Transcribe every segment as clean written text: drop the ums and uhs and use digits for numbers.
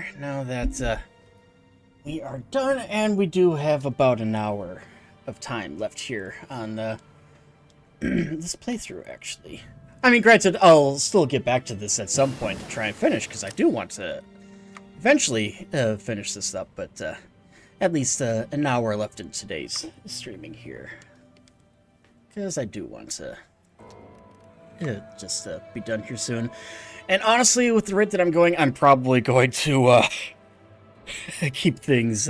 here now that we are done, and we do have about an hour of time left here on this playthrough, actually. I mean, granted, I'll still get back to this at some point to try and finish, because I do want to eventually finish this up, but at least an hour left in today's streaming here. Because I do want to just be done here soon. And honestly, with the rate that I'm going, I'm probably going to keep things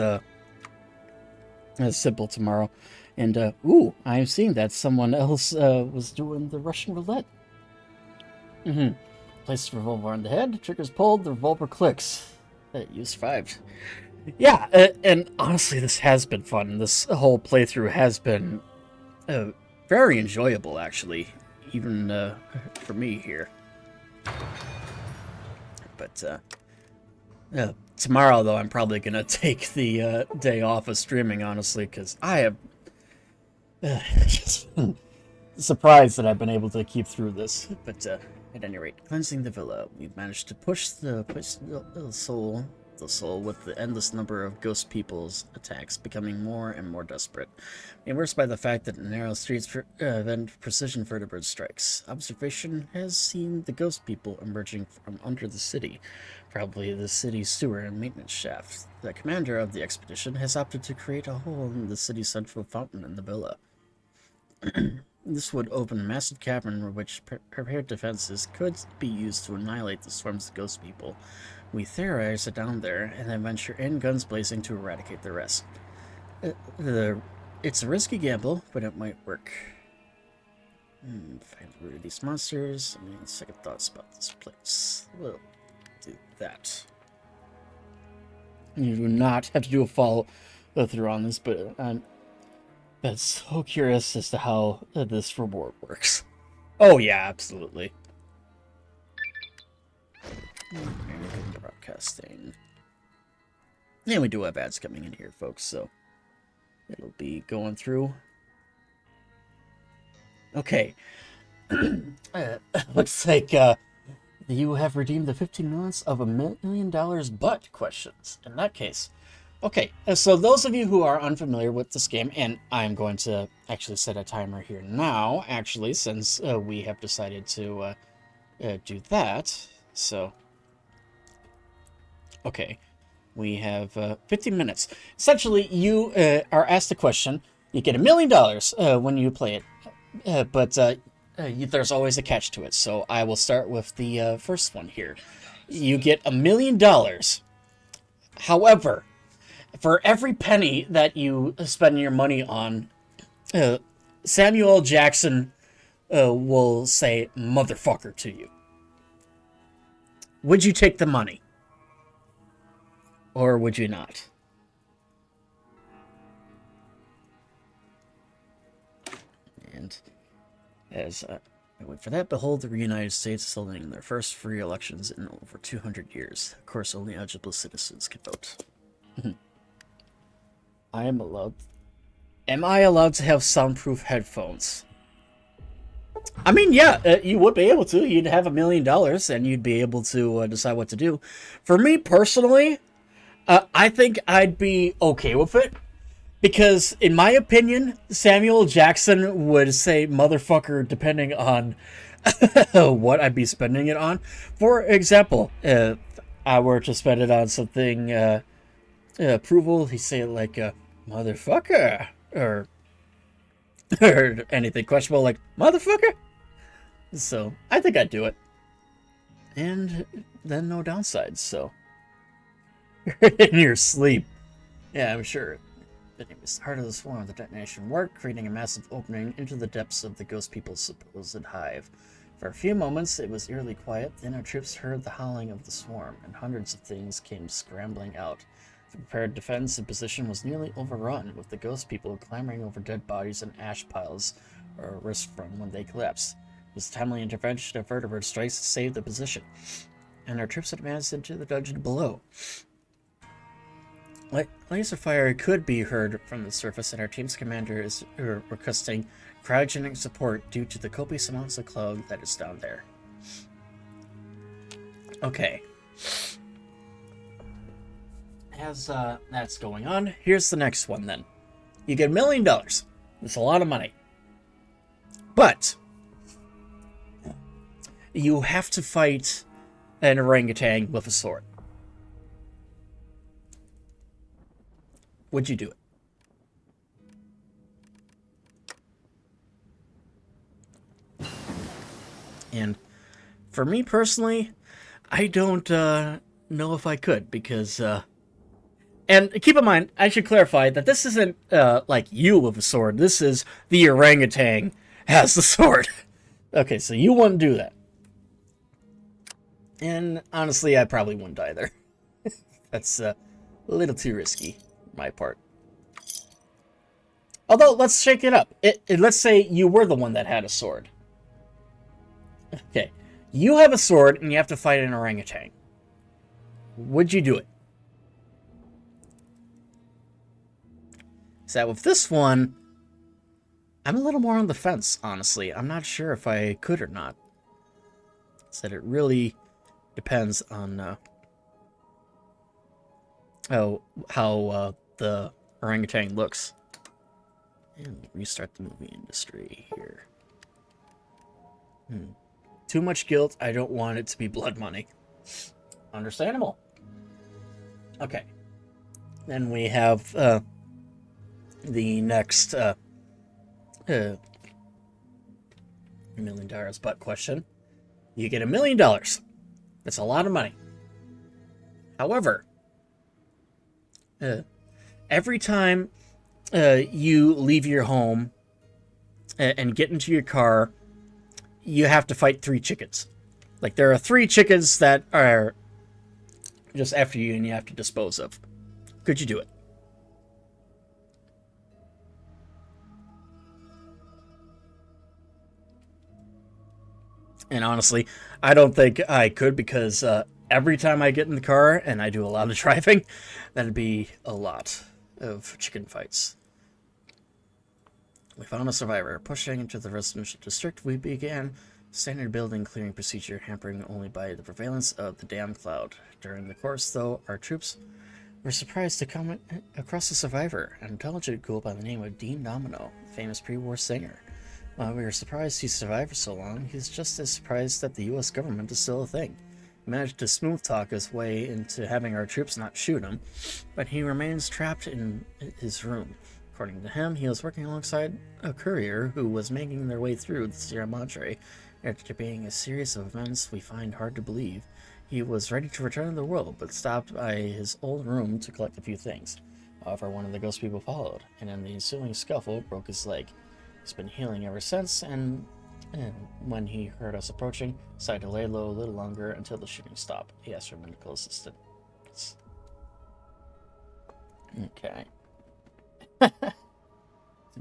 simple tomorrow. And, ooh, I'm seeing that someone else was doing the Russian roulette. Place the revolver on the head, triggers pulled, the revolver clicks. You survived. Yeah, and honestly, this has been fun. This whole playthrough has been very enjoyable, actually, even for me here. But tomorrow, though, I'm probably going to take the day off of streaming, honestly, because I have just been surprised that I've been able to keep through this. But at any rate, cleansing the villa, we've managed to push the soul with the endless number of ghost people's attacks becoming more and more desperate. Made worse by the fact that narrow streets prevent precision vertebrate strikes. Observation has seen the ghost people emerging from under the city, probably the city's sewer and maintenance shaft. The commander of the expedition has opted to create a hole in the city's central fountain in the villa. This would open a massive cavern which prepared defenses could be used to annihilate the swarms of ghost people. We theorize it down there, and then venture in guns blazing to eradicate the rest. It's a risky gamble, but it might work. Find the root of these monsters. I mean, second thoughts about this place. We'll do that. You do not have to do a follow through on this, but I'm so curious as to how this reward works. Oh yeah, absolutely. American Broadcasting. Yeah, we do have ads coming in here, folks, so it'll be going through. Okay. Looks like you have redeemed the 15 minutes of $1 million but questions. In that case. Okay, so those of you who are unfamiliar with this game, and I'm going to actually set a timer here now, actually, since we have decided to do that. So, okay, we have 15 minutes. Essentially, you are asked a question. You get $1 million when you play it, but there's always a catch to it. So I will start with the first one here. You get $1 million. However, for every penny that you spend your money on, Samuel L. Jackson will say motherfucker to you. Would you take the money? Or would you not? And as I wait for that, behold, the United States is holding their first free elections in over 200 years. Of course, only eligible citizens can vote. Am I allowed to have soundproof headphones? I mean, yeah, you would be able to. You'd have $1 million, and you'd be able to decide what to do. For me, personally, I think I'd be okay with it. Because, in my opinion, Samuel Jackson would say motherfucker depending on what I'd be spending it on. For example, if I were to spend it on something... approval, he say it like motherfucker or anything questionable like motherfucker. So I think I'd do it, and then no downsides. So in your sleep, yeah, I'm sure. Anyways, the heart of the swarm, the detonation worked, creating a massive opening into the depths of the ghost people's supposed hive. For a few moments, it was eerily quiet. Then our troops heard the howling of the swarm, and hundreds of things came scrambling out. The prepared defense in position was nearly overrun, with the ghost people clambering over dead bodies and ash piles, or risk from when they collapsed. It was timely intervention of vertebrate strikes to save the position, and our troops advanced into the dungeon below. Laser fire could be heard from the surface, and our team's commander is requesting cryogenic support due to the copious amounts of cloud that is down there. Okay. as that's going on, here's the next one then. You get $1 million. That's a lot of money. But you have to fight an orangutan with a sword. Would you do it? And for me personally, I don't know if I could, because and keep in mind, I should clarify that this isn't like you with a sword. This is the orangutan has the sword. Okay, so you wouldn't do that. And honestly, I probably wouldn't either. That's a little too risky on my part. Although, let's shake it up. Let's say you were the one that had a sword. Okay, you have a sword and you have to fight an orangutan. Would you do it? So with this one, I'm a little more on the fence, honestly. I'm not sure if I could or not. So it really depends on how the orangutan looks. And restart the movie industry here. Too much guilt. I don't want it to be blood money. Understandable. Okay. Then we have the next $1 million butt question. You get $1 million. That's a lot of money. However, every time you leave your home and get into your car, you have to fight 3 chickens. Like, there are 3 chickens that are just after you and you have to dispose of. Could you do it? And honestly, I don't think I could, because every time I get in the car and I do a lot of driving, that'd be a lot of chicken fights. We found a survivor. Pushing into the residential district, we began standard building clearing procedure, hampering only by the prevalence of the damn cloud. During the course, though, our troops were surprised to come across a survivor, an intelligent ghoul by the name of Dean Domino, famous pre-war singer. While we were surprised he survived for so long, he's just as surprised that the U.S. government is still a thing. He managed to smooth-talk his way into having our troops not shoot him, but he remains trapped in his room. According to him, he was working alongside a courier who was making their way through the Sierra Madre. After being a series of events we find hard to believe, he was ready to return to the world, but stopped by his old room to collect a few things. However, one of the ghost people followed, and in the ensuing scuffle, broke his leg. He's been healing ever since, and when he heard us approaching, decided to lay low a little longer until the shooting stopped. He asked for medical assistance. Okay. Too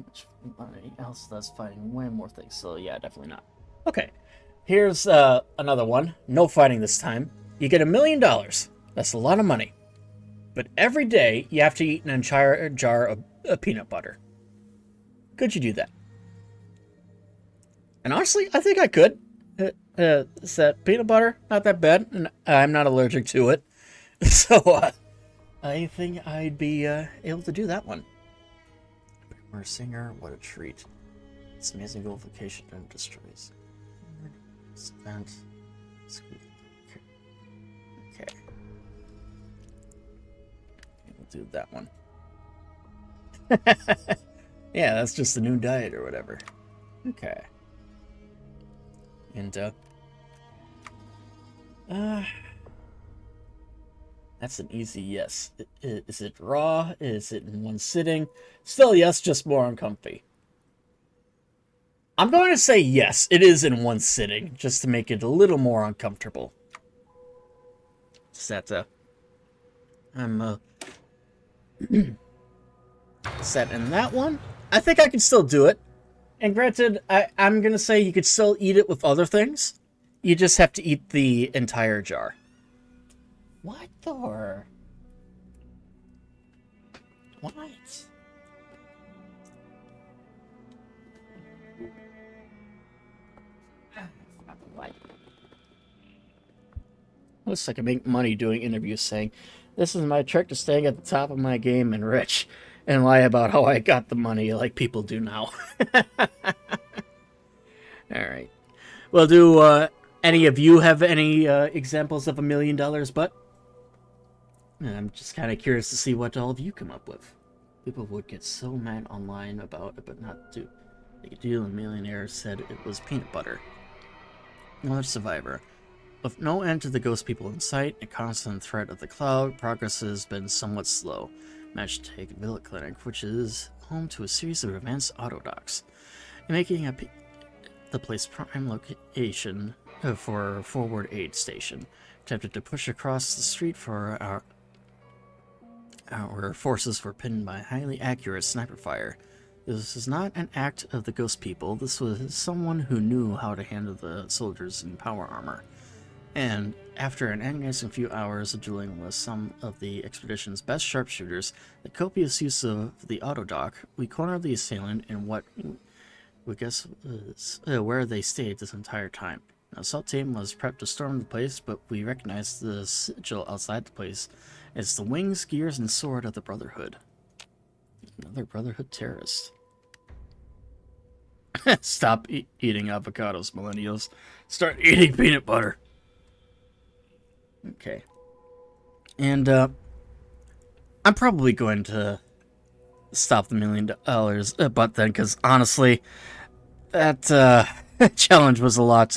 much money else that's fighting way more things, so yeah, definitely not. Okay, here's another one. No fighting this time. You get $1 million. That's a lot of money. But every day, you have to eat an entire jar of peanut butter. Could you do that? And honestly, I think I could. Is that peanut butter? Not that bad, and I'm not allergic to it. So, I think I'd be able to do that one. We're a singer, what a treat. It's amazing vocation and destroys. Event. Okay. We'll do that one. Yeah, that's just the new diet or whatever. Okay. And, that's an easy yes. Is it raw? Is it in one sitting? Still yes, just more uncomfy. I'm going to say yes, it is in one sitting, just to make it a little more uncomfortable. Set I'm set in that one. I think I can still do it. And granted, I'm going to say you could still eat it with other things. You just have to eat the entire jar. What the? What? What? Looks like I make money doing interviews saying, This is my trick to staying at the top of my game and rich, and lie about how I got the money like people do now. All right. Well, do any of you have any examples of $1,000,000 but? I'm just kind of curious to see what all of you come up with. People would get so mad online about it, but not do. The deal millionaire said it was peanut butter. Another survivor. With no end to the ghost people in sight, a constant threat of the cloud, progress has been somewhat slow. Managed to take Villa Clinic, which is home to a series of advanced auto docks, and making the place prime location for a forward aid station. Attempted to push across the street for our forces were pinned by highly accurate sniper fire. This was not an act of the ghost people. This was someone who knew how to handle the soldiers in power armor. And after an agonizing few hours of dueling with some of the expedition's best sharpshooters, the copious use of the autodock, we cornered the assailant in what we guess was where they stayed this entire time. The assault team was prepped to storm the place, but we recognized the sigil outside the place as the wings, gears, and sword of the Brotherhood. Another Brotherhood terrorist. Stop eating avocados, millennials. Start eating peanut butter. Okay. And I'm probably going to stop the $1,000,000 but then, because honestly, that challenge was a lot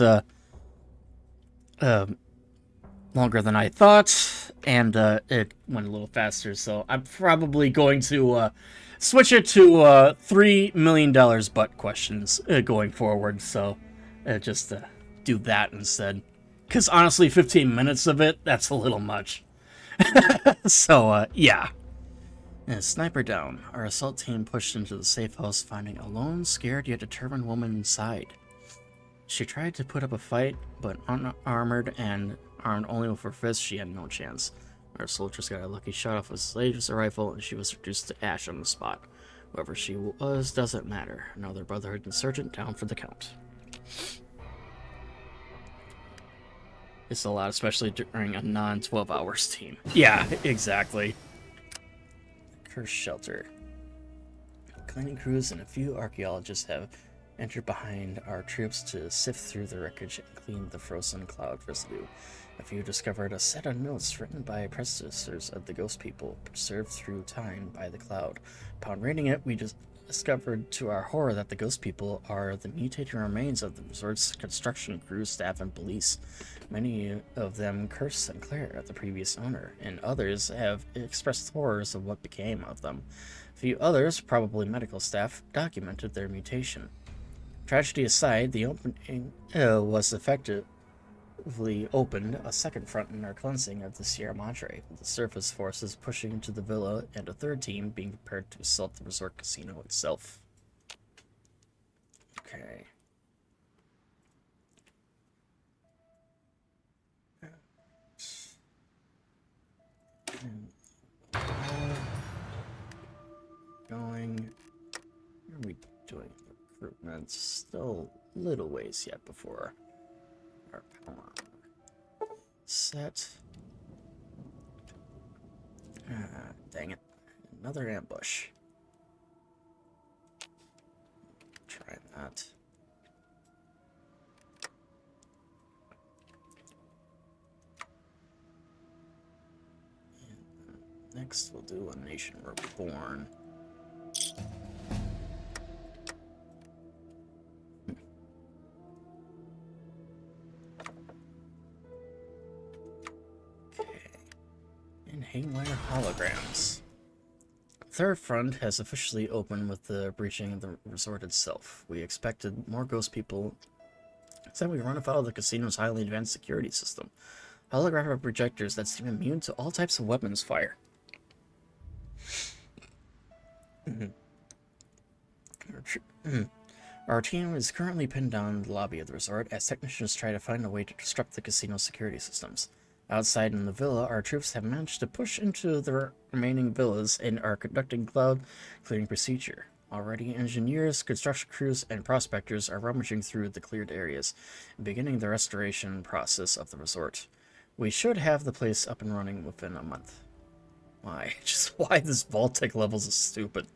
longer than I thought, and it went a little faster, so I'm probably going to switch it to $3,000,000 butt questions going forward, so just do that instead. Because honestly, 15 minutes of it, that's a little much. So, yeah. And sniper down. Our assault team pushed into the safe house, finding a lone, scared yet determined woman inside. She tried to put up a fight, but unarmored and armed only with her fists, she had no chance. Our soldiers got a lucky shot off with laser rifle, and she was reduced to ash on the spot. Whoever she was doesn't matter. Another Brotherhood insurgent down for the count. It's a lot, especially during a non-12 hours team. Yeah, exactly. Cursed shelter. Cleaning crews and a few archaeologists have entered behind our troops to sift through the wreckage and clean the frozen cloud residue. A few discovered a set of notes written by predecessors of the ghost people, preserved through time by the cloud. Upon reading it, we discovered to our horror that the ghost people are the mutated remains of the resort's construction crew, staff, and police. Many of them cursed Enclave, the previous owner, and others have expressed horrors of what became of them. A few others, probably medical staff, documented their mutation. Tragedy aside, the opening was effectively opened a second front in our cleansing of the Sierra Madre, with the surface forces pushing into the villa and a third team being prepared to assault the resort casino itself. Okay. Going. What are we doing? Recruitment. Still little ways yet before our power set. Dang it. Another ambush. Try that. And next, we'll do A Nation Reborn. Haywire holograms. Third front has officially opened with the breaching of the resort itself. We expected more ghost people. Instead, we run afoul of the casino's highly advanced security system. Holographic projectors that seem immune to all types of weapons fire. Our team is currently pinned down in the lobby of the resort as technicians try to find a way to disrupt the casino's security systems. Outside in the villa, our troops have managed to push into the remaining villas and are conducting cloud clearing procedure. Already, engineers, construction crews, and prospectors are rummaging through the cleared areas, beginning the restoration process of the resort. We should have the place up and running within a month. Why? Just why this Vault-Tec levels is stupid.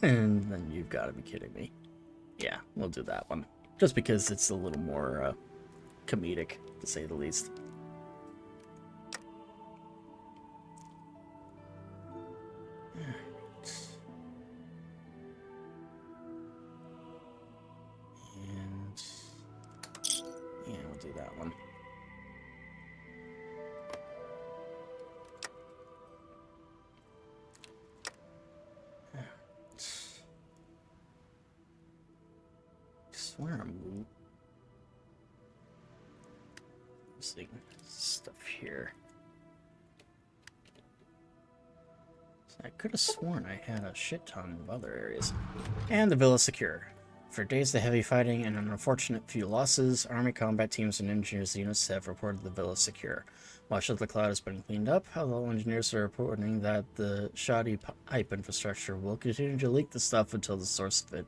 And then you've got to be kidding me. Yeah, we'll do that one. Just because it's a little more comedic, to say the least. And yeah, we'll do that one. I swear I'm losing stuff here. I could have sworn I had a shit ton of other areas. And the villa secure. For days of heavy fighting and an unfortunate few losses, army combat teams and engineers units have reported the villa secure. Much of the cloud has been cleaned up, although engineers are reporting that the shoddy pipe infrastructure will continue to leak the stuff until the source of it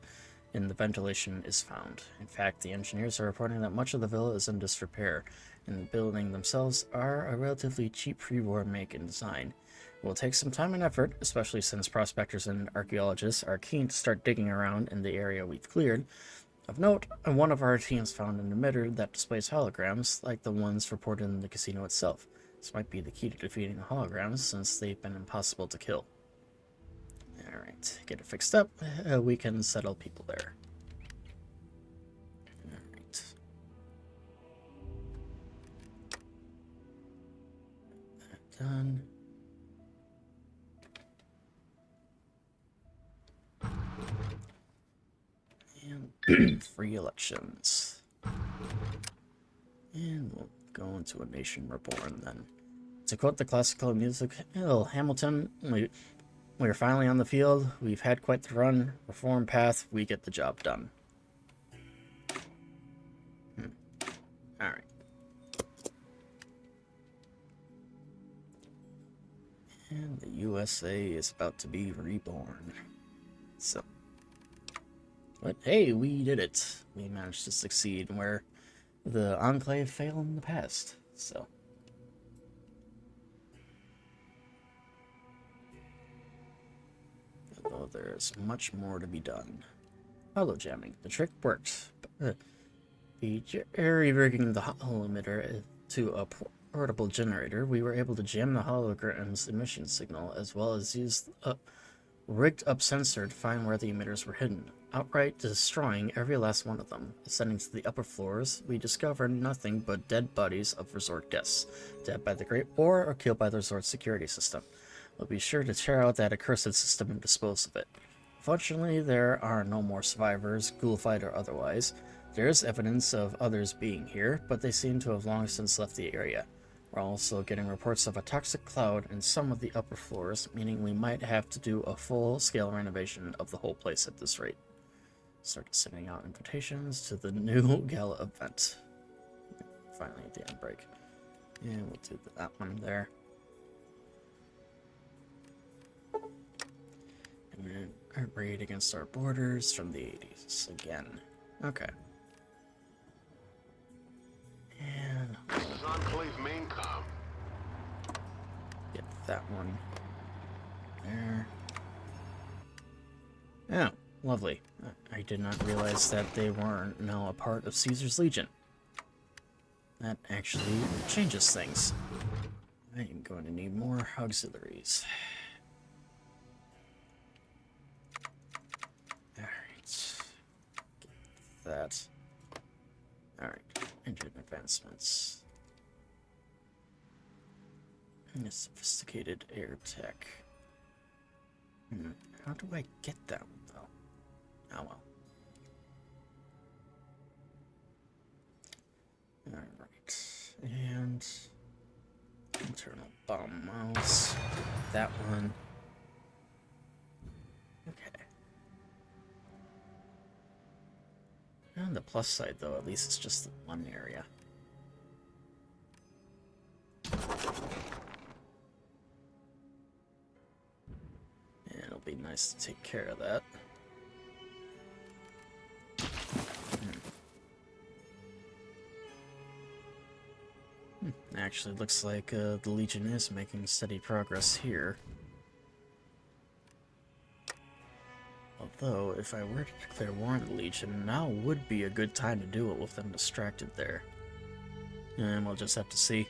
in the ventilation is found. In fact, the engineers are reporting that much of the villa is in disrepair, and the building themselves are a relatively cheap pre-war make and design. It will take some time and effort, especially since prospectors and archaeologists are keen to start digging around in the area we've cleared. Of note, one of our teams found an emitter that displays holograms, like the ones reported in the casino itself. This might be the key to defeating the holograms, since they've been impossible to kill. Alright, get it fixed up, we can settle people there. Alright. That done. And free elections. And we'll go into a nation reborn then. To quote the classical music, Hamilton, we're finally on the field. We've had quite the run. Reform path. We get the job done. Alright. And the USA is about to be reborn. So. But hey, we did it. We managed to succeed where the Enclave failed in the past. So. Although there's much more to be done. Holo jamming. The trick worked. The jerry-rigging the holo emitter to a portable generator, we were able to jam the hologram's emission signal, as well as use a rigged-up sensor to find where the emitters were hidden, outright destroying every last one of them. Ascending to the upper floors, we discovered nothing but dead bodies of resort guests, dead by the Great War or killed by the resort security system. We'll be sure to tear out that accursed system and dispose of it. Fortunately, there are no more survivors, ghoulified or otherwise. There is evidence of others being here, but they seem to have long since left the area. We're also getting reports of a toxic cloud in some of the upper floors, meaning we might have to do a full-scale renovation of the whole place at this rate. Start sending out invitations to the new gala event. Finally at the end break. And we'll do that one there. And a raid against our borders from the 80s again. Okay. And this is Enclave main comm. Get that one there. Oh, lovely. I did not realize that they were now a part of Caesar's Legion. That actually changes things. I am going to need more auxiliaries. Alright. Get that. Alright. Engine advancements. And a sophisticated air tech. How do I get that one, though? Oh well. Alright. And internal bomb mouse. That one. Okay. On the plus side, though, at least it's just one area. And it'll be nice to take care of that. actually looks like the Legion is making steady progress here. Although, if I were to declare war on the Legion, now would be a good time to do it with them distracted there. And we'll just have to see.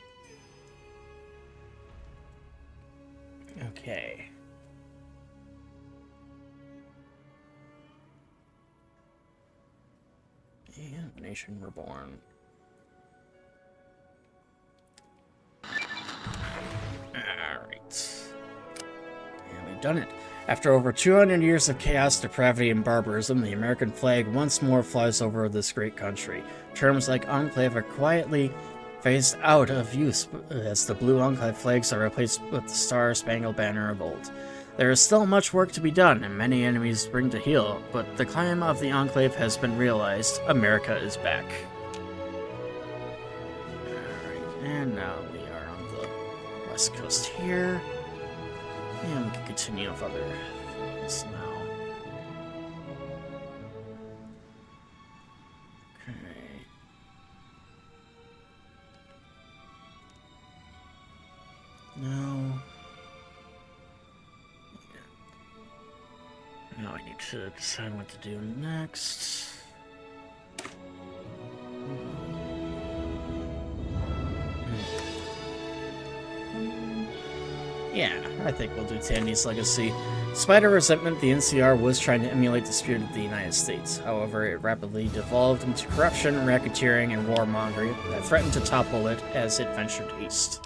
Okay. And Nation Reborn. Alright. And we've done it. After over 200 years of chaos, depravity, and barbarism, the American flag once more flies over this great country. Terms like Enclave are quietly phased out of use as the blue Enclave flags are replaced with the Star-Spangled Banner of old. There is still much work to be done, and many enemies bring to heel, but the climb of the Enclave has been realized. America is back. Alright, and now we are on the west coast here. And we can continue with other things now. Okay. Now I need to decide what to do next. Yeah, I think we'll do Tandy's Legacy. Despite her resentment, the NCR was trying to emulate the spirit of the United States. However, it rapidly devolved into corruption, racketeering, and warmongering that threatened to topple it as it ventured east.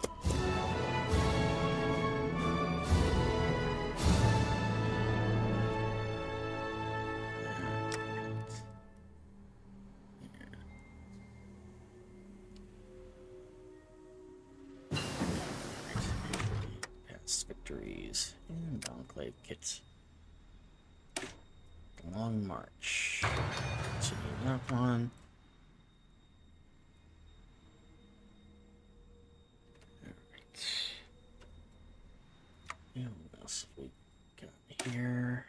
Victories and Enclave kit. The Long March. Continue that one. Alright. And what else have we got here?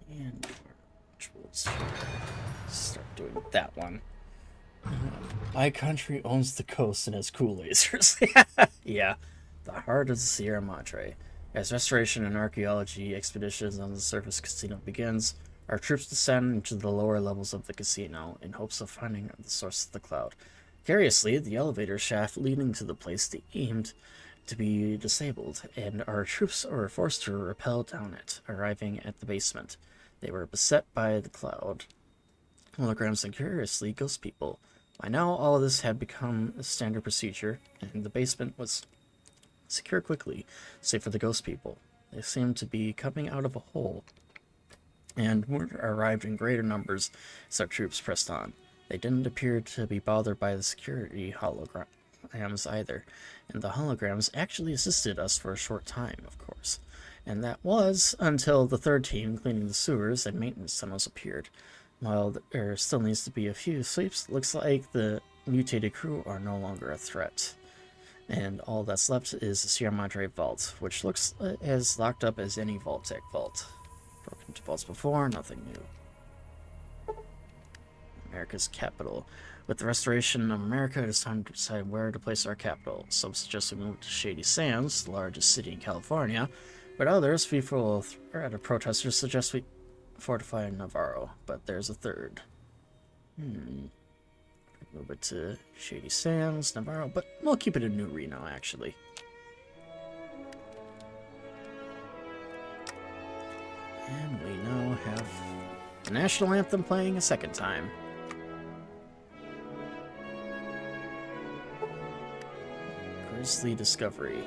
And rituals. Start doing that one. My country owns the coast and has cool lasers. Yeah, the heart of the Sierra Madre. As restoration and archaeology expeditions on the surface casino begins, our troops descend into the lower levels of the casino in hopes of finding the source of the cloud. Curiously, the elevator shaft leading to the place aimed to be disabled, and our troops were forced to rappel down it, arriving at the basement. They were beset by the cloud, holograms, and curiously, ghost people. By now, all of this had become a standard procedure, and the basement was secured quickly, save for the ghost people. They seemed to be coming out of a hole, and arrived in greater numbers as our troops pressed on. They didn't appear to be bothered by the security holograms either, and the holograms actually assisted us for a short time, of course. And that was until the third team cleaning the sewers and maintenance tunnels appeared. While there still needs to be a few sweeps, looks like the mutated crew are no longer a threat. And all that's left is the Sierra Madre Vault, which looks as locked up as any Vault-Tec vault. Broken into vaults before, nothing new. America's capital. With the restoration of America, it is time to decide where to place our capital. Some suggest we move to Shady Sands, the largest city in California, but others, fearful of threat of protesters, suggest we fortify Navarro, but there's a third. Move it to Shady Sands, Navarro, but we'll keep it in New Reno, actually. And we now have the national anthem playing a second time. Grisly discovery.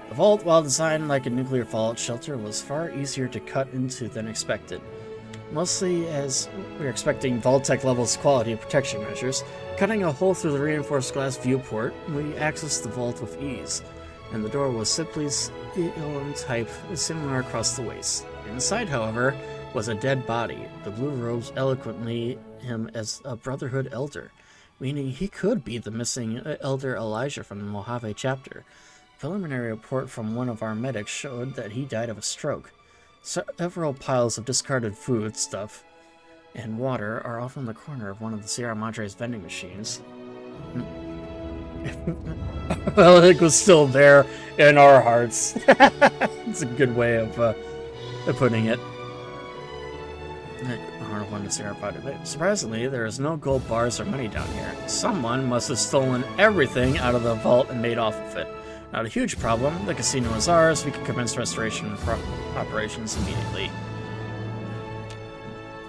The vault, while designed like a nuclear fallout shelter, was far easier to cut into than expected. Mostly as we were expecting Vault-Tec levels quality and protection measures, cutting a hole through the reinforced glass viewport, we accessed the vault with ease, and the door was simply steel in type, similar across the waist. Inside, however, was a dead body. The blue robes eloquently him as a Brotherhood elder, meaning he could be the missing Elder Elijah from the Mojave chapter. Preliminary report from one of our medics showed that he died of a stroke. Several piles of discarded food stuff and water are off in the corner of one of the Sierra Madre's vending machines. Well, it was still there in our hearts. It's a good way of putting it. Surprisingly, there is no gold bars or money down here. Someone must have stolen everything out of the vault and made off with it. Not a huge problem. The casino is ours. We can commence restoration operations immediately.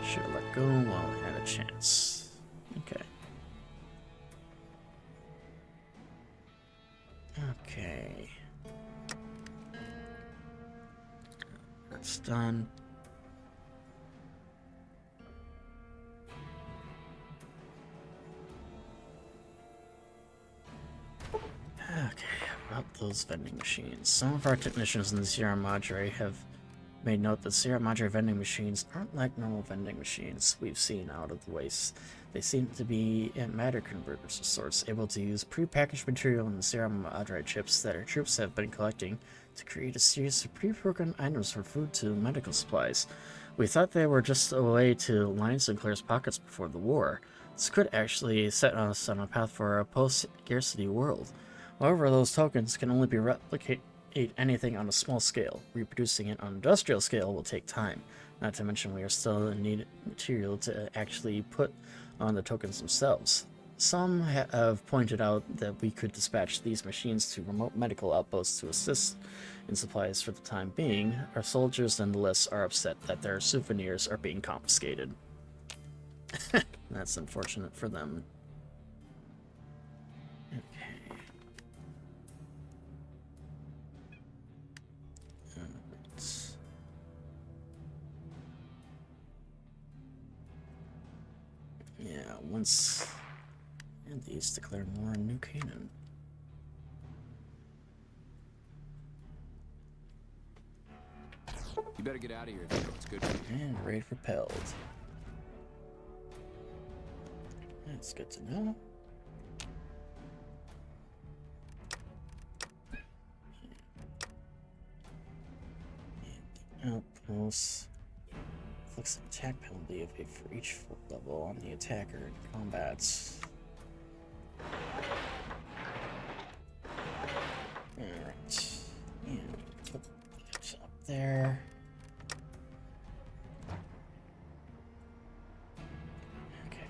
Should have let go while I had a chance. Okay. Okay. That's done. Okay, about those vending machines. Some of our technicians in the Sierra Madre have made note that Sierra Madre vending machines aren't like normal vending machines we've seen out of the waste. They seem to be matter converters of sorts, able to use pre-packaged material in the Sierra Madre chips that our troops have been collecting to create a series of pre-programmed items for food to medical supplies. We thought they were just a way to line Sinclair's pockets before the war. This could actually set us on a path for a post-scarcity world. However, those tokens can only be replicated anything on a small scale. Reproducing it on an industrial scale will take time. Not to mention we are still in need of material to actually put on the tokens themselves. Some have pointed out that we could dispatch these machines to remote medical outposts to assist in supplies for the time being. Our soldiers nonetheless are upset that their souvenirs are being confiscated. That's unfortunate for them. Yeah, once and these declare war on New Canaan. You better get out of here if you know what's good for you. And raid repelled. That's good to know. And outposts. Inflicts an attack penalty of for each foot level on the attacker in combats. Alright. And put that up there. Okay.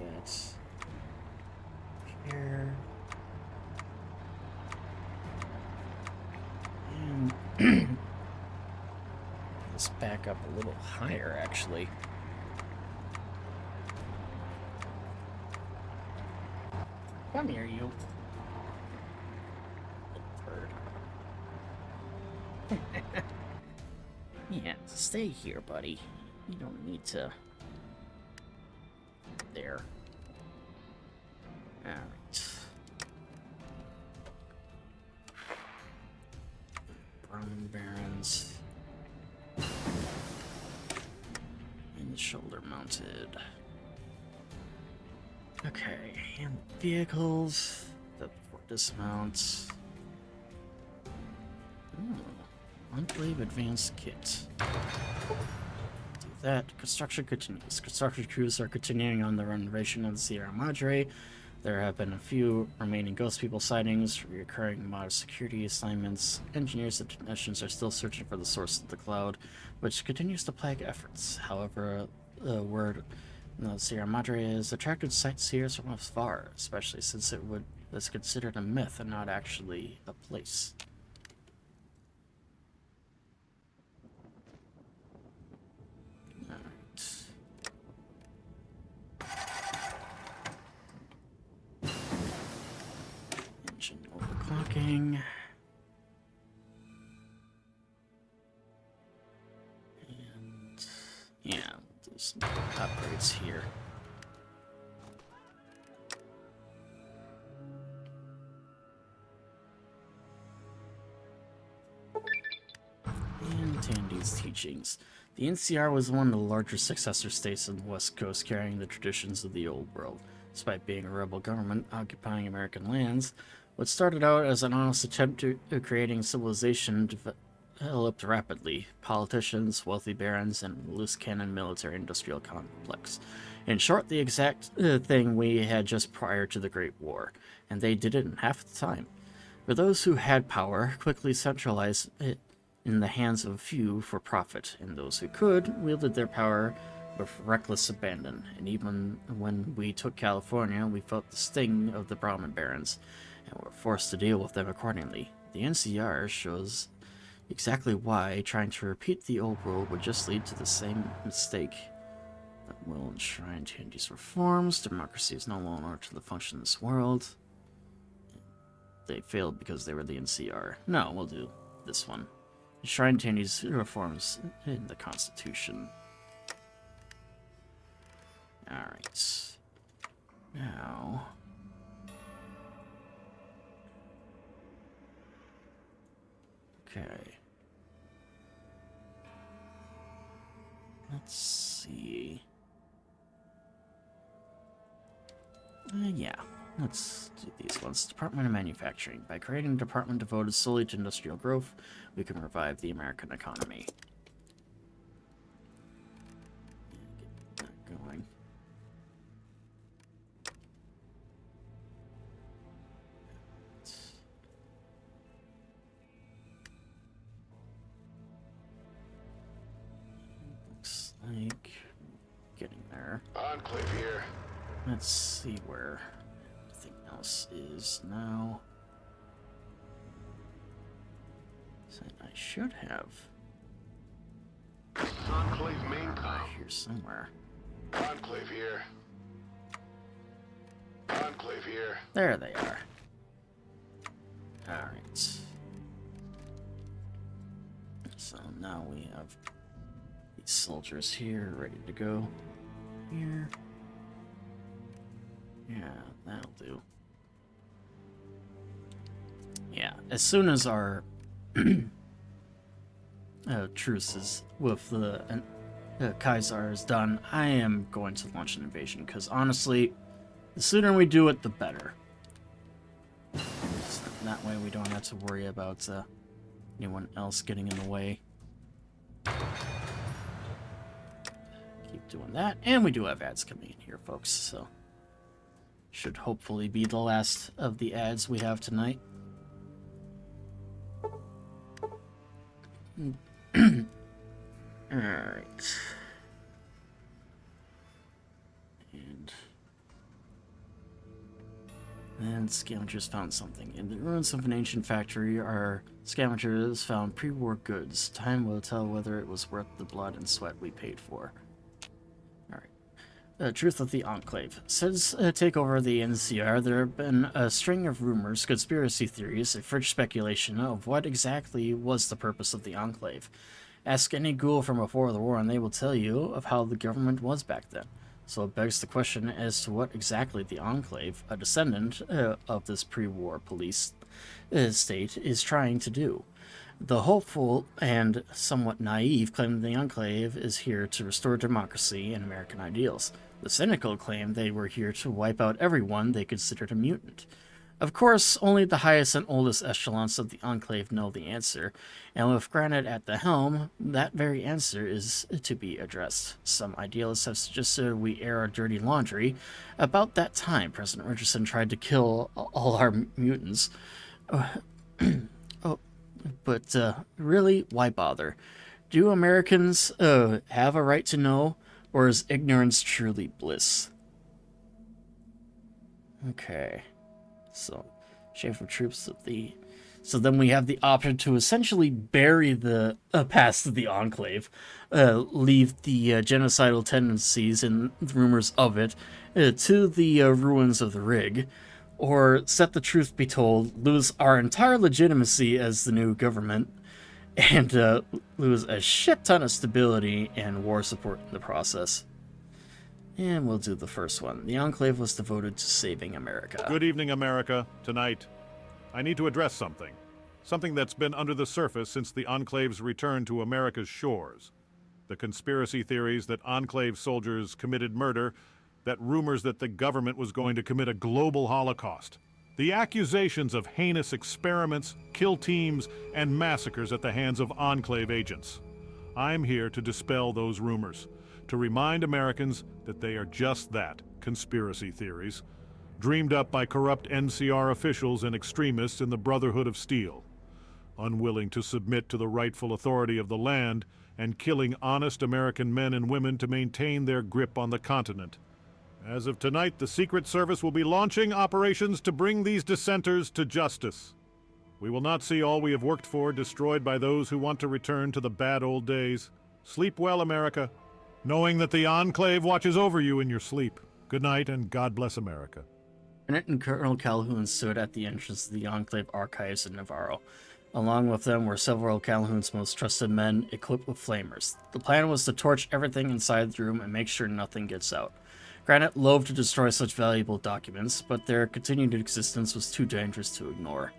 That's here. And let's back up a little higher, actually. Come here, you. Bird. Yeah, stay here, buddy. You don't need to. There. Alright. Brown Barons. And shoulder mounted. Okay, and vehicles. That for dismounts. Enclave advanced kit. Do that. Construction continues. Construction crews are continuing on the renovation of the Sierra Madre. There have been a few remaining ghost people sightings, recurring mod security assignments. Engineers and technicians are still searching for the source of the cloud, which continues to plague efforts. However, the word the Sierra Madre has attracted sightseers from afar, especially since it's considered a myth and not actually a place. Engine overclocking. And yeah, do some upgrades here. And Tandy's teachings. The NCR was one of the larger successor states on the West Coast, carrying the traditions of the Old World. Despite being a rebel government occupying American lands, what started out as an honest attempt to creating civilization developed rapidly. Politicians, wealthy barons, and loose cannon military-industrial complex. In short, the exact thing we had just prior to the Great War, and they did it in half the time. For those who had power, quickly centralized it in the hands of a few for profit, and those who could wielded their power with reckless abandon. And even when we took California, we felt the sting of the Brahmin barons, and were forced to deal with them accordingly. The NCR shows exactly why trying to repeat the old world would just lead to the same mistake. That will enshrine these reforms. Democracy is no longer to the function of this world. They failed because they were the NCR. No, we'll do this one. Enshrine these reforms in the Constitution. Alright. Now... Okay. Let's see. Yeah. Let's do these ones. Department of Manufacturing. By creating a department devoted solely to industrial growth, we can revive the American economy. Get that going. Looks like getting there. Enclave here. Let's see where everything else is now. Said I should have This is Enclave main com. here somewhere. Enclave here. Enclave here. There they are. Alright. So now we have these soldiers here ready to go. Here. Yeah, that'll do. Yeah, as soon as our truce is with the Kaiser is done, I am going to launch an invasion, because honestly, the sooner we do it, the better. So that way we don't have to worry about anyone else getting in the way. Keep doing that, and we do have ads coming in here, folks, so should hopefully be the last of the ads we have tonight. Alright. And scavengers found something. In the ruins of an ancient factory, our scavengers found pre-war goods. Time will tell whether it was worth the blood and sweat we paid for. Alright. Truth of the Enclave. Since takeover of the NCR, there have been a string of rumors, conspiracy theories, and fringe speculation of what exactly was the purpose of the Enclave. Ask any ghoul from before the war and they will tell you of how the government was back then. So it begs the question as to what exactly the Enclave, a descendant of this pre-war police state, is trying to do. The hopeful and somewhat naive claim the Enclave is here to restore democracy and American ideals. The cynical claim they were here to wipe out everyone they considered a mutant. Of course, only the highest and oldest echelons of the Enclave know the answer, and with Granite at the helm, that very answer is to be addressed. Some idealists have suggested we air our dirty laundry. About that time, President Richardson tried to kill all our mutants. But really, why bother? Do Americans have a right to know, or is ignorance truly bliss? Okay. So, chief of troops of the... So then we have the option to essentially bury the past of the Enclave, leave the genocidal tendencies and rumors of it to the ruins of the rig, or set the truth be told, lose our entire legitimacy as the new government, and lose a shit ton of stability and war support in the process. And we'll do the first one. The Enclave was devoted to saving America. Good evening, America. Tonight, I need to address something. Something that's been under the surface since the Enclave's return to America's shores. The conspiracy theories that Enclave soldiers committed murder, that rumors that the government was going to commit a global holocaust. The accusations of heinous experiments, kill teams, and massacres at the hands of Enclave agents. I'm here to dispel those rumors, to remind Americans that they are just that, conspiracy theories, dreamed up by corrupt NCR officials and extremists in the Brotherhood of Steel, unwilling to submit to the rightful authority of the land and killing honest American men and women to maintain their grip on the continent. As of tonight, the Secret Service will be launching operations to bring these dissenters to justice. We will not see all we have worked for destroyed by those who want to return to the bad old days. Sleep well, America, knowing that the Enclave watches over you in your sleep. Good night, and God bless America. Bennett and Colonel Calhoun stood at the entrance of the Enclave archives in Navarro. Along with them were several of Calhoun's most trusted men, equipped with flamers. The plan was to torch everything inside the room and make sure nothing gets out. Granite loathed to destroy such valuable documents, but their continued existence was too dangerous to ignore.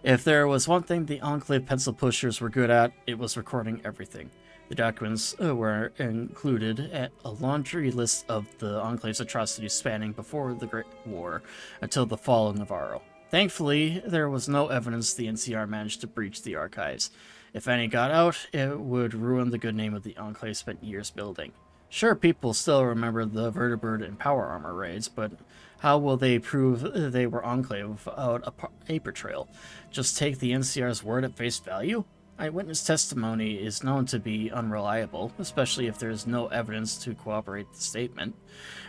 If there was one thing the Enclave pencil pushers were good at, it was recording everything. The documents were included at a laundry list of the Enclave's atrocities spanning before the Great War until the fall of Navarro. Thankfully, there was no evidence the NCR managed to breach the archives. If any got out, it would ruin the good name of the Enclave spent years building. Sure, people still remember the Vertibird and Power Armor raids, but how will they prove they were Enclave without a paper trail? Just take the NCR's word at face value? Eyewitness testimony is known to be unreliable, especially if there is no evidence to corroborate the statement.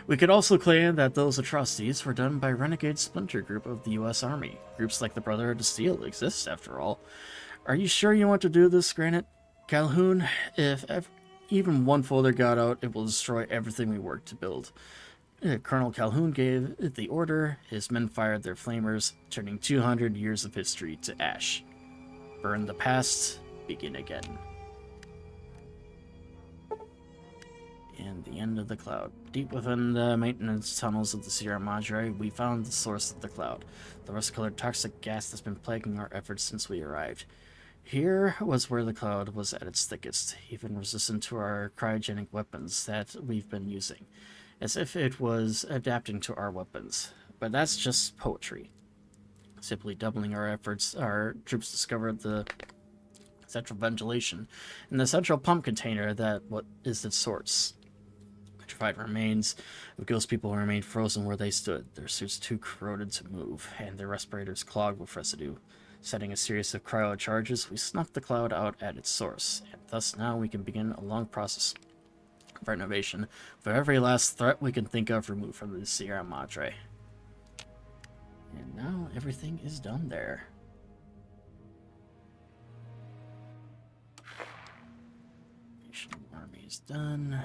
We could also claim that those atrocities were done by renegade splinter group of the U.S. Army. Groups like the Brotherhood of Steel exist, after all. Are you sure you want to do this, Granite? Calhoun, if even one folder got out, it will destroy everything we worked to build. Colonel Calhoun gave the order. His men fired their flamers, turning 200 years of history to ash. Burn the past, begin again. And the end of the cloud. Deep within the maintenance tunnels of the Sierra Madre, we found the source of the cloud, the rust-colored toxic gas that's been plaguing our efforts since we arrived. Here was where the cloud was at its thickest, even resistant to our cryogenic weapons that we've been using, as if it was adapting to our weapons. But that's just poetry. Simply doubling our efforts, our troops discovered the central ventilation in the central pump container that what is its source. Petrified remains of ghost people remained frozen where they stood, their suits too corroded to move, and their respirators clogged with residue. Setting a series of cryo charges, we snuffed the cloud out at its source, and thus now we can begin a long process of renovation for every last threat we can think of removed from the Sierra Madre. And now everything is done there. Nation army is done.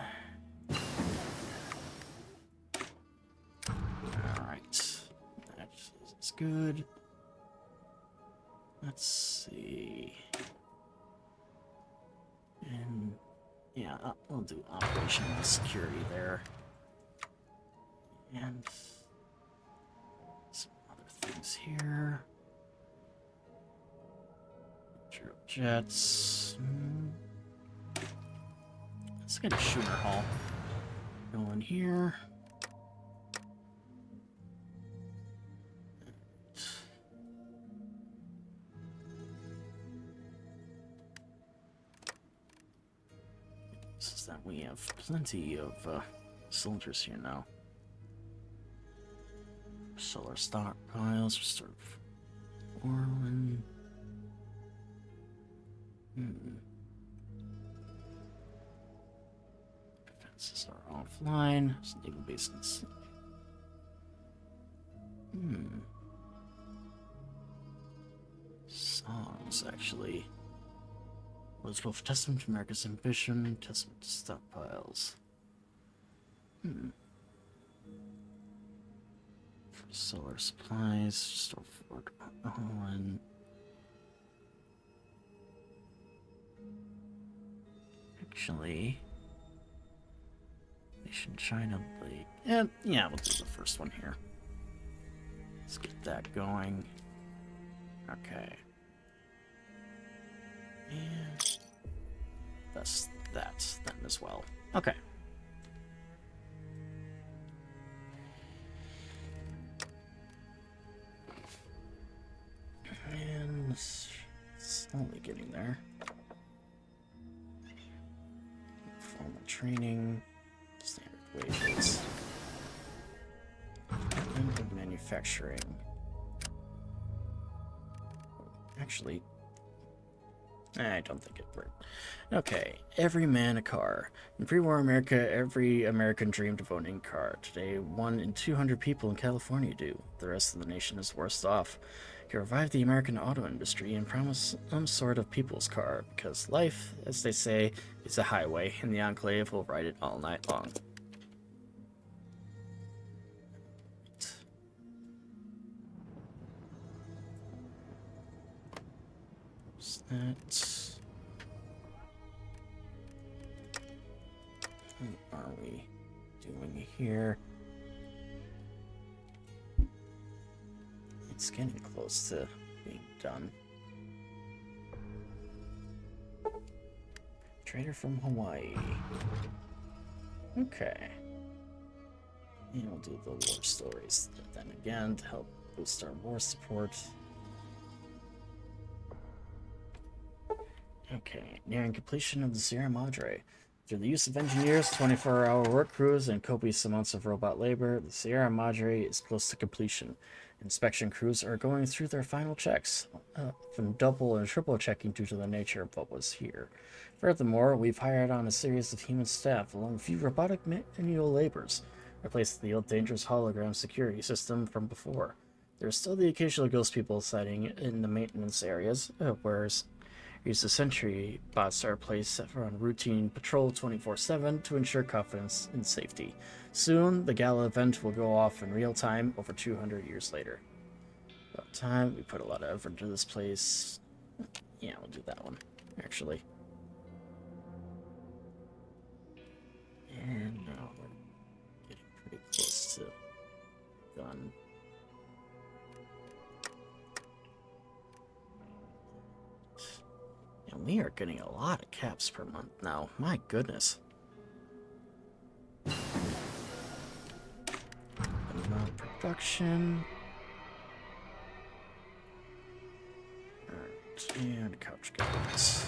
Alright. That is good. Let's see. And yeah, we'll do operational security there. And some other things here. Drill jets. Let's get a shooter hull. Go in here. That we have plenty of soldiers here now. Solar stockpiles, restore Orlin. Defenses are offline. Naval bases. Songs, actually. Was both testament to America's ambition, testament to stockpiles. For solar supplies, store Fort Owen. Actually, Nation China Blade. Yeah, we'll do the first one here. Let's get that going. Okay. And that's that then as well. Okay. there. Formal training, standard wages, and manufacturing. Actually, I don't think it worked. Okay, every man a car. In pre-war America, every American dreamed of owning a car. Today, 1 in 200 people in California do. The rest of the nation is worse off. He revived the American auto industry and promised some sort of people's car, because life, as they say, is a highway, and the Enclave will ride it all night long. What's that? What are we doing here? It's getting close to being done. Trader from Hawaii. Okay. And we'll do the war stories then again to help boost our war support. Okay, nearing completion of the Sierra Madre. Through the use of engineers, 24-hour work crews, and copious amounts of robot labor, the Sierra Madre is close to completion. Inspection crews are going through their final checks, often double and triple checking due to the nature of what was here. Furthermore, we've hired on a series of human staff, along with a few robotic manual labors, replacing the old dangerous hologram security system from before. There's still the occasional ghost people sighting in the maintenance areas, whereas use the sentry bots are placed to run routine patrol 24/7 to ensure confidence and safety. Soon, the gala event will go off in real time over 200 years later. About time. We put a lot of effort into this place. Yeah, we'll do that one, actually. And now we're getting pretty close to done. And we are getting a lot of caps per month now. My goodness. Production. Alright, and couch guys.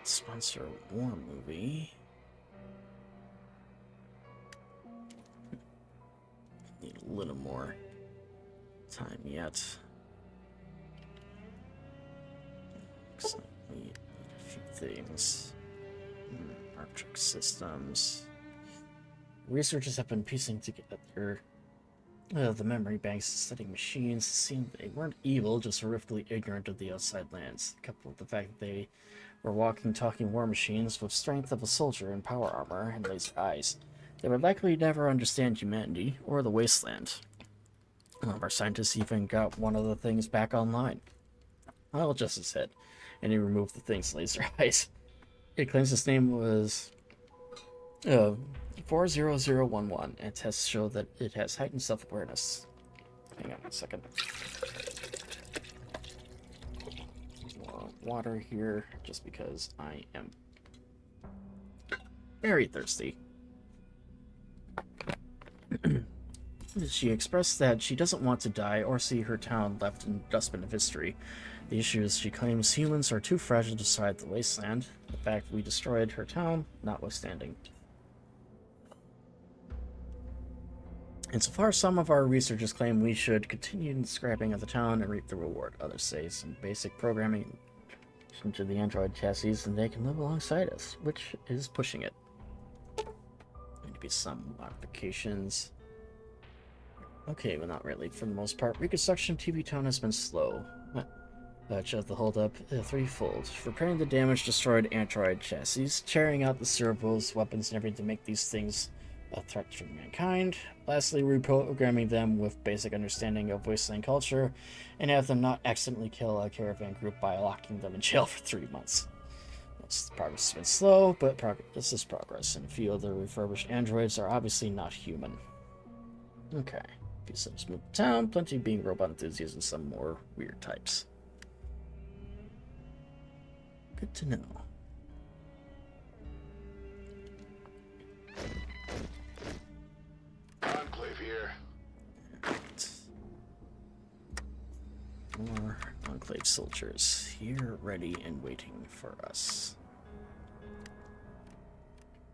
Sponsor a war movie. Need a little more time yet. Looks like we need a few things. Arctic systems. Researchers have been piecing together the memory banks and studying machines. It seemed they weren't evil, just horrifically ignorant of the outside lands, coupled with the fact that they were walking, talking war machines with strength of a soldier in power armor and laser eyes. They would likely never understand humanity or the wasteland. One of our scientists even got one of the things back online. Well, just his head, and he removed the thing's laser eyes. It claims its name was 40011, and tests show that it has heightened self-awareness. Hang on a second. More water here, just because I am very thirsty. She expressed that she doesn't want to die or see her town left in the dustbin of history. The issue is she claims humans are too fragile to survive the wasteland, the fact we destroyed her town notwithstanding. Insofar, some of our researchers claim we should continue the scrapping of the town and reap the reward. Others say some basic programming into the android chassis and they can live alongside us, which is pushing it. Need to be some modifications. Okay, but not really. For the most part, Reconstruction TV tone has been slow. Much of the holdup threefold. Repairing the damaged, destroyed android chassis, tearing out the cerebrals, weapons, and everything to make these things a threat to mankind. Lastly, reprogramming them with basic understanding of wasteland culture, and have them not accidentally kill a caravan group by locking them in jail for 3 months. Most of the progress has been slow, but this is progress, and a few of the refurbished androids are obviously not human. Okay. Few subs moved to town, plenty being robot enthusiasts and some more weird types. Good to know. More Enclave soldiers here, ready and waiting for us.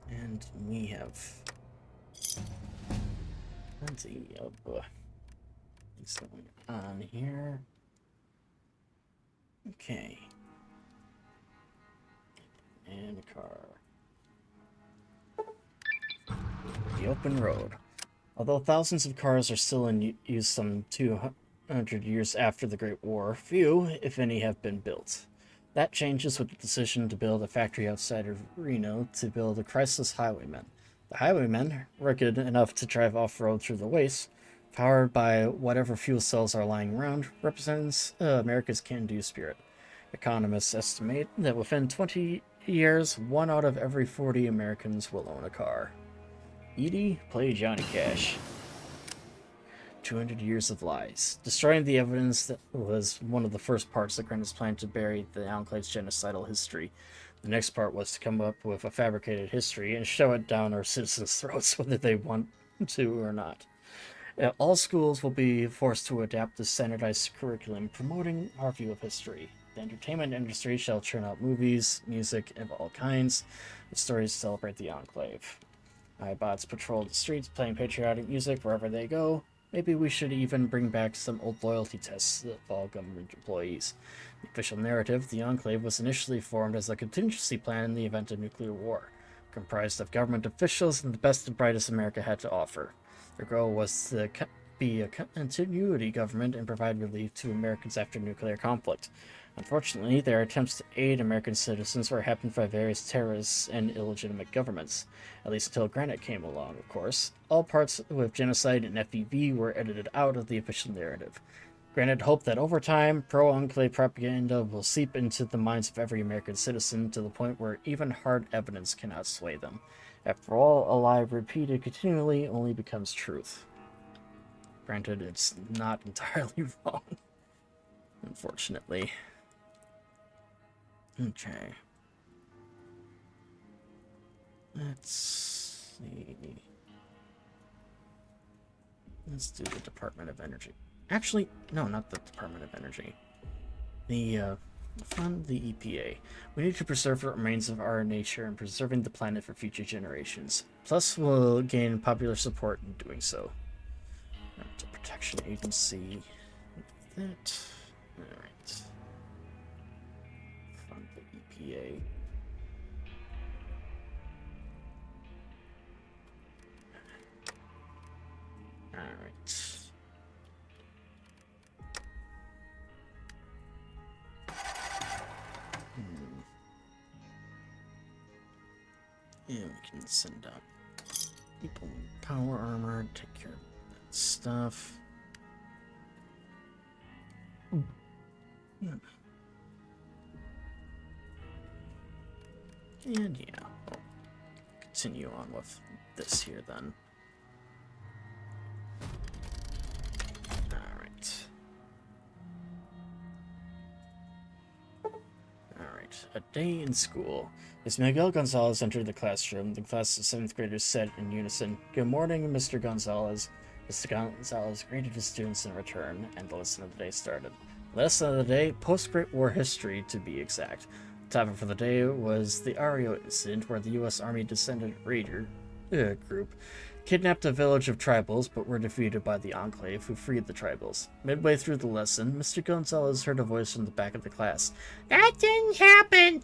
And we have plenty of things going on here. Okay. And a car. The open road. Although thousands of cars are still in use some 200 years after the Great War, few, if any, have been built. That changes with the decision to build a factory outside of Reno to build a Chrysalis Highwaymen. The Highwaymen, rugged enough to drive off-road through the wastes, powered by whatever fuel cells are lying around, represents America's can-do spirit. Economists estimate that within 20 years, 1 out of every 40 Americans will own a car. Edie, play Johnny Cash. 200 years of lies. Destroying the evidence that was one of the first parts that Grant planned to bury the Enclave's genocidal history. The next part was to come up with a fabricated history and shove it down our citizens' throats whether they want to or not. All schools will be forced to adapt this standardized curriculum promoting our view of history. The entertainment industry shall churn out movies, music of all kinds, and stories to celebrate the Enclave. iBots patrol the streets playing patriotic music wherever they go. Maybe we should even bring back some old loyalty tests of all government employees. The official narrative, the Enclave was initially formed as a contingency plan in the event of nuclear war, comprised of government officials and the best and brightest America had to offer. Their goal was to be a continuity government and provide relief to Americans after nuclear conflict. Unfortunately, their attempts to aid American citizens were hampered by various terrorists and illegitimate governments, at least until Granite came along, of course. All parts with genocide and FEV were edited out of the official narrative. Granite hoped that over time, pro-Enclave propaganda will seep into the minds of every American citizen to the point where even hard evidence cannot sway them. After all, a lie repeated continually only becomes truth. Granted, it's not entirely wrong, unfortunately. Okay. Let's see. Let's do the Department of Energy. Actually, no, not the Department of Energy. Fund the EPA. We need to preserve what remains of our nature and preserving the planet for future generations. Plus, we'll gain popular support in doing so. Environmental Protection Agency. That. Alright. Fund the EPA. Alright. Yeah, we can send out people in power armor, take care of that stuff. Yeah. And yeah, we'll continue on with this here then. Alright, a day in school. As Miguel Gonzalez entered the classroom, the class of 7th graders said in unison, "Good morning, Mr. Gonzalez." Mr. Gonzalez greeted his students in return, and the lesson of the day started. The lesson of the day, post-Great War history to be exact. The topic for the day was the Ario incident, where the U.S. Army descendant raider group kidnapped a village of tribals, but were defeated by the Enclave, who freed the tribals. Midway through the lesson, Mr. Gonzalez heard a voice from the back of the class. "That didn't happen!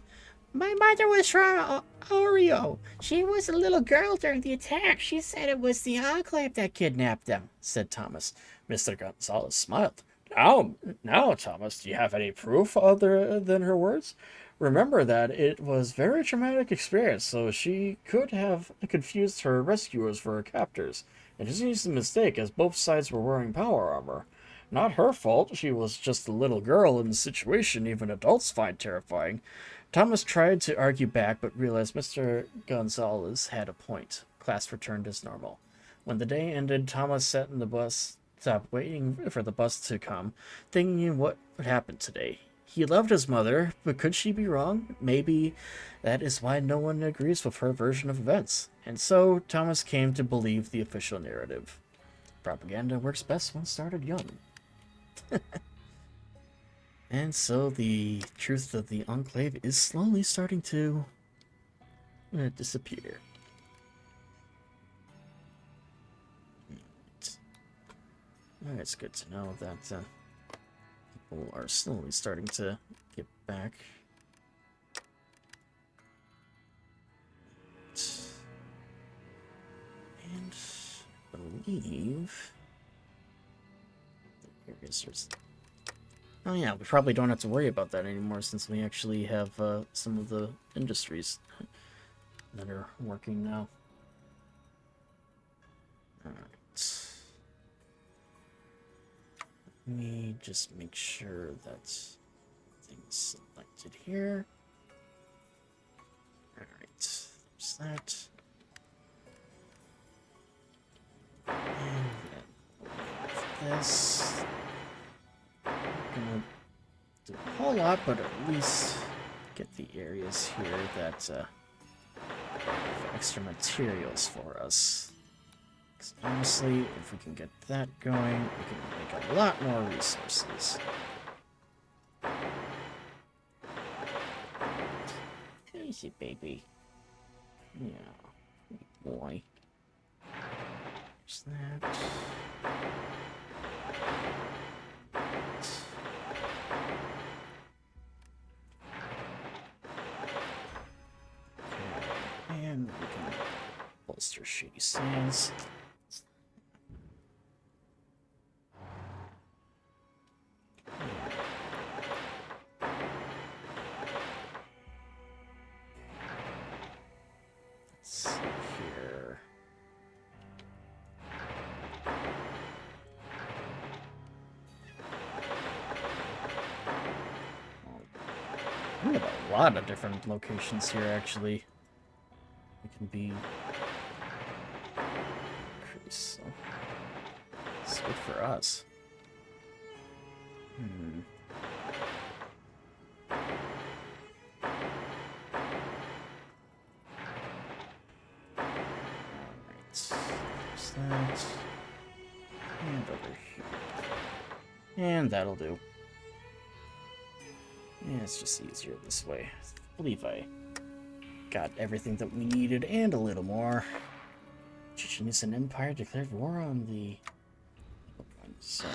My mother was from Ario. She was a little girl during the attack. She said it was the Enclave that kidnapped them," said Thomas. Mr. Gonzalez smiled. Now, Thomas, do you have any proof other than her words? Remember that it was a very traumatic experience, so she could have confused her rescuers for her captors. It is an easy mistake, as both sides were wearing power armor. Not her fault, she was just a little girl in the situation even adults find terrifying. Thomas tried to argue back, but realized Mr. Gonzalez had a point. Class returned as normal. When the day ended, Thomas sat in the bus stop waiting for the bus to come, thinking what would happen today. He loved his mother, but could she be wrong? Maybe that is why no one agrees with her version of events. And so, Thomas came to believe the official narrative. Propaganda works best when started young. And so the truth of the Enclave is slowly starting to disappear. Alright, it's good to know that people are slowly starting to get back. And I believe the areas are... Oh yeah, we probably don't have to worry about that anymore since we actually have some of the industries that are working now. Alright. Let me just make sure that things selected here. Alright, there's that. And then this. I'm gonna do a whole lot, but at least get the areas here that have extra materials for us. Because honestly, if we can get that going, we can make a lot more resources. Easy, baby. Yeah, boy. There's that. Okay, and we can bolster Shady Sands. Let's see here. We have a lot of different locations here, actually. It can be increased, so it's good for us. Alright, there's that. And over here. And that'll do. Yeah, it's just easier this way. I believe I got everything that we needed and a little more. Chechen Empire declared war on the... So,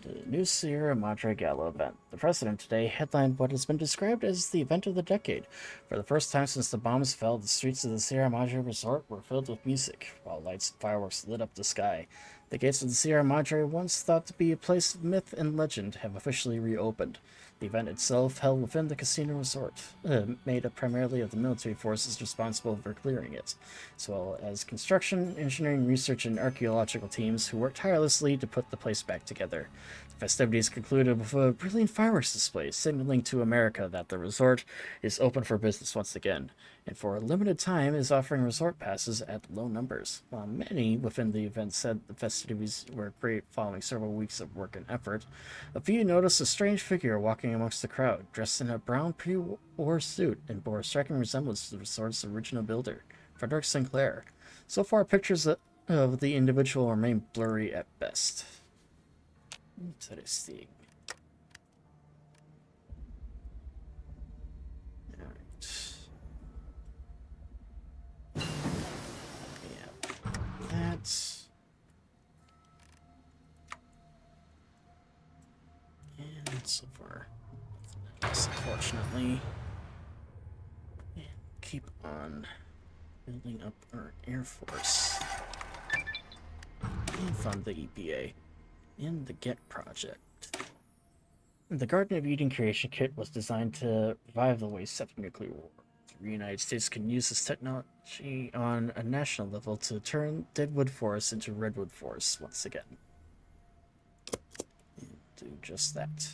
the new Sierra Madre Gala event. The president today headlined what has been described as the event of the decade. For the first time since the bombs fell, the streets of the Sierra Madre resort were filled with music, while lights and fireworks lit up the sky. The gates of the Sierra Madre, once thought to be a place of myth and legend, have officially reopened. The event itself, held within the casino resort, made up primarily of the military forces responsible for clearing it, as well as construction, engineering, research, and archaeological teams who worked tirelessly to put the place back together. The festivities concluded with a brilliant fireworks display, signaling to America that the resort is open for business once again, and for a limited time is offering resort passes at low numbers. While many within the event said the festivities were great following several weeks of work and effort, a few noticed a strange figure walking amongst the crowd, dressed in a brown pre-war suit and bore a striking resemblance to the resort's original builder, Frederick Sinclair. So far, pictures of the individual remain blurry at best. Interesting. Alright. Yeah, that. And so far, unfortunately, and keep on building up our Air Force and fund the EPA and the GET project. The Garden of Eden creation kit was designed to revive the waste after nuclear war. The United States can use this technology on a national level to turn deadwood forests into redwood forests once again. And do just that.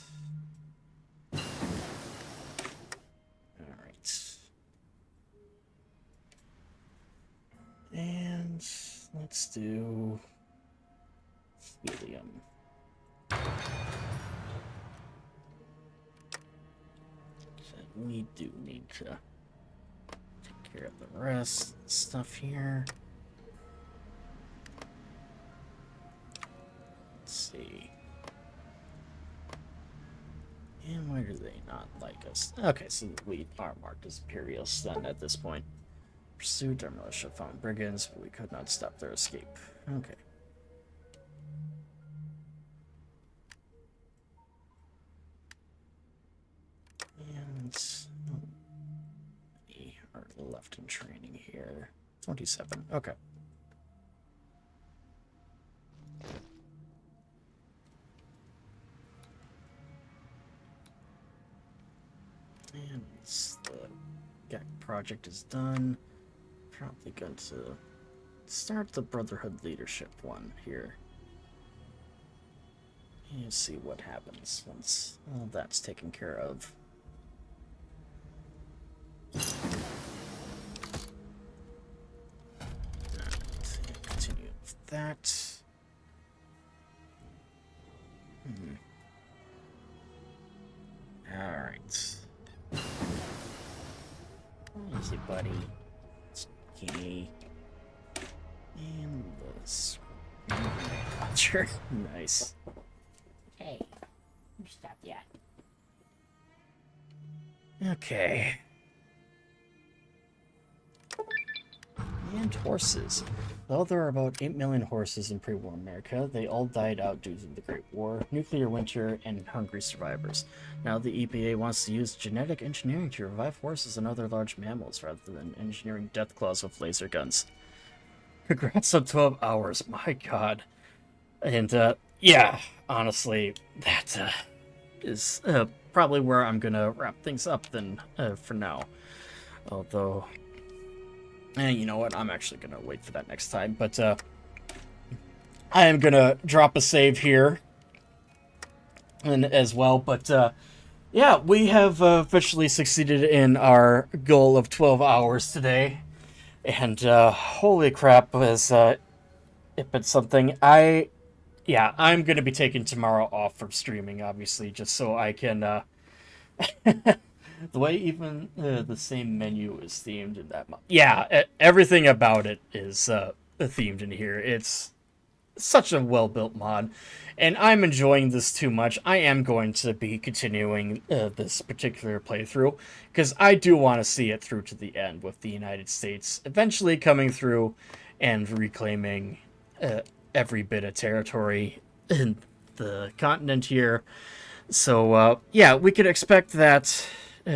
Alright. And let's do helium. We do need to take care of the rest stuff here. Let's see. do they not like us? Okay, so we are marked as Imperials then at this point. Pursued, our militia found brigands, but we could not stop their escape. Okay. And we are left in training here. 27. Okay. And the GAC project is done. Probably going to start the Brotherhood leadership one here. And see what happens once all that's taken care of. Continue with that. Alright. Easy, buddy. Okay. And this. Sure. Nice. Hey, you stop yet? Okay. And horses. Though there are about 8 million horses in pre-war America, they all died out due to the Great War, nuclear winter, and hungry survivors. Now the EPA wants to use genetic engineering to revive horses and other large mammals rather than engineering death claws with laser guns. Congrats on 12 hours, my god. And, yeah, honestly, that, is, probably where I'm gonna wrap things up then, for now. Although... And you know what? I'm actually going to wait for that next time. But I am going to drop a save here and as well. But yeah, we have officially succeeded in our goal of 12 hours today. And holy crap, has it been something. I'm going to be taking tomorrow off from streaming, obviously, just so I can... The way even the same menu is themed in that mod. Yeah, everything about it is themed in here. It's such a well-built mod, and I'm enjoying this too much. I am going to be continuing this particular playthrough, because I do want to see it through to the end, with the United States eventually coming through and reclaiming every bit of territory in the continent here. So, yeah, we could expect that...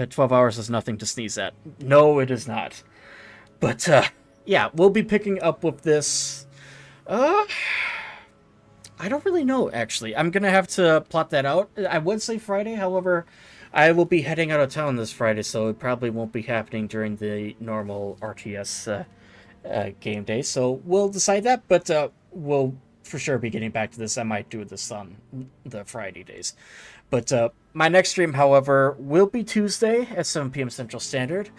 12 hours is nothing to sneeze at. No, it is not. But, yeah, we'll be picking up with this. I don't really know, actually. I'm going to have to plot that out. I would say Friday, however, I will be heading out of town this Friday, so it probably won't be happening during the normal RTS game day. So we'll decide that, but we'll for sure be getting back to this. I might do this on the Friday days. But my next stream, however, will be Tuesday at 7 p.m. Central Standard.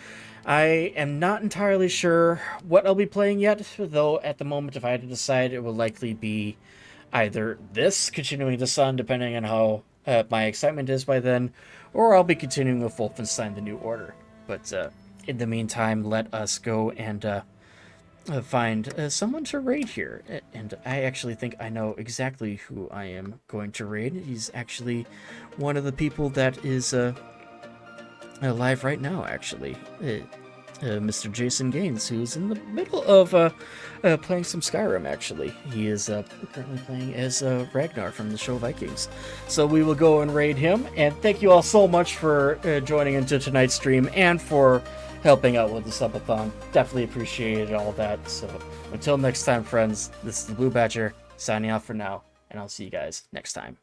I am not entirely sure what I'll be playing yet, though at the moment, if I had to decide, it will likely be either this, Continuing the Sun, depending on how my excitement is by then, or I'll be continuing with Wolfenstein: The New Order. But in the meantime, let us go and find someone to raid here. And I actually think I know exactly who I am going to raid. He's actually one of the people that is live right now, actually. Mr. Jason Gaines, who's in the middle of playing some Skyrim, actually. He is currently playing as Ragnar from the show Vikings. So we will go and raid him, and thank you all so much for joining into tonight's stream and for helping out with the subathon. Definitely appreciated all that. So until next time, friends, this is the Blue Badger signing off for now, and I'll see you guys next time.